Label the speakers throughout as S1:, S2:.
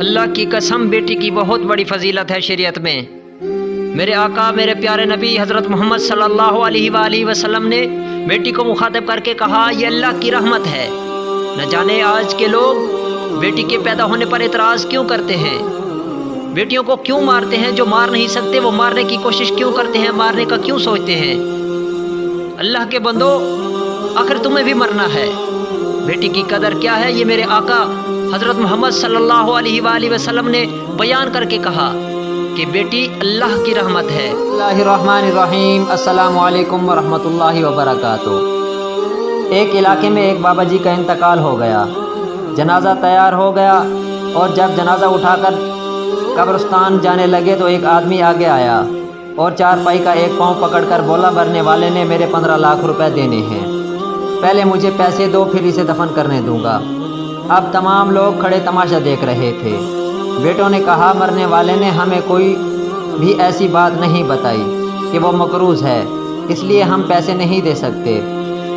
S1: اللہ کی قسم بیٹی کی بہت بڑی فضیلت ہے شریعت میں۔ میرے آقا میرے پیارے نبی حضرت محمد صلی اللہ علیہ وآلہ وسلم نے بیٹی کو مخاطب کر کے کہا یہ اللہ کی رحمت ہے۔ نہ جانے آج کے لوگ بیٹی کے پیدا ہونے پر اعتراض کیوں کرتے ہیں، بیٹیوں کو کیوں مارتے ہیں، جو مار نہیں سکتے وہ مارنے کی کوشش کیوں کرتے ہیں، مارنے کا کیوں سوچتے ہیں۔ اللہ کے بندو، آخر تمہیں بھی مرنا ہے۔ بیٹی کی قدر کیا ہے یہ میرے آقا حضرت محمد صلی اللہ علیہ وآلہ وسلم نے بیان کر کے کہا کہ بیٹی اللہ کی رحمت ہے۔
S2: اللہ الرحمن الرحیم۔ السلام علیکم ورحمۃ اللہ وبرکاتہ۔ ایک علاقے میں ایک بابا جی کا انتقال ہو گیا، جنازہ تیار ہو گیا، اور جب جنازہ اٹھا کر قبرستان جانے لگے تو ایک آدمی آگے آیا اور چارپائی کا ایک پاؤں پکڑ کر بولا مرنے والے نے میرے 15 لاکھ روپے دینے ہیں، پہلے مجھے پیسے دو پھر اسے دفن کرنے دوں گا۔ اب تمام لوگ کھڑے تماشا دیکھ رہے تھے۔ بیٹوں نے کہا مرنے والے نے ہمیں کوئی بھی ایسی بات نہیں بتائی کہ وہ مقروض ہے، اس لیے ہم پیسے نہیں دے سکتے۔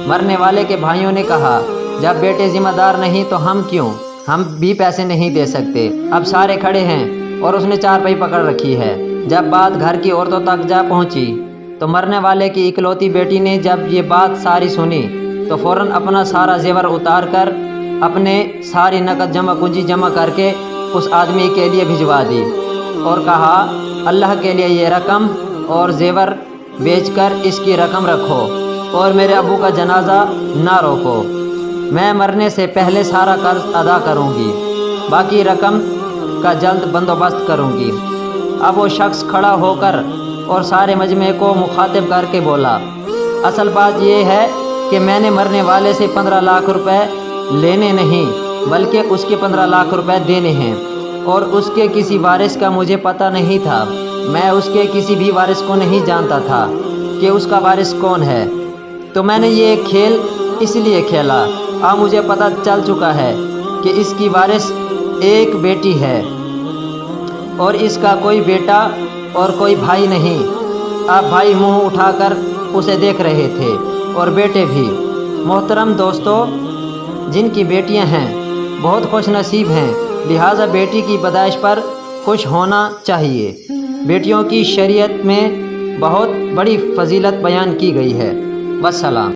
S2: مرنے والے کے بھائیوں نے کہا جب بیٹے ذمہ دار نہیں تو ہم کیوں، ہم بھی پیسے نہیں دے سکتے۔ اب سارے کھڑے ہیں اور اس نے چارپائی پکڑ رکھی ہے۔ جب بات گھر کی عورتوں تک جا پہنچی تو مرنے والے کی اکلوتی بیٹی نے جب یہ بات ساری سنی تو فوراً اپنا سارا زیور اتار کر اپنے ساری نقد جمع کنجی جمع کر کے اس آدمی کے لیے بھجوا دی اور کہا اللہ کے لیے یہ رقم اور زیور بیچ کر اس کی رقم رکھو اور میرے ابو کا جنازہ نہ روکو، میں مرنے سے پہلے سارا قرض ادا کروں گی، باقی رقم کا جلد بندوبست کروں گی۔ اب وہ شخص کھڑا ہو کر اور سارے مجمع کو مخاطب کر کے بولا اصل بات یہ ہے کہ میں نے مرنے والے سے 15 لاکھ روپے لینے نہیں بلکہ اس کے 15 لاکھ روپے دینے ہیں، اور اس کے کسی وارث کا مجھے پتہ نہیں تھا، میں اس کے کسی بھی وارث کو نہیں جانتا تھا کہ اس کا وارث کون ہے، تو میں نے یہ کھیل اس لیے کھیلا۔ اب مجھے پتہ چل چکا ہے کہ اس کی وارث ایک بیٹی ہے اور اس کا کوئی بیٹا اور کوئی بھائی نہیں۔ اب بھائی منہ اٹھا کر اسے دیکھ رہے تھے اور بیٹے بھی۔ محترم دوستو، جن کی بیٹیاں ہیں بہت خوش نصیب ہیں، لہٰذا بیٹی کی پیدائش پر خوش ہونا چاہیے۔ بیٹیوں کی شریعت میں بہت بڑی فضیلت بیان کی گئی ہے۔ والسلام۔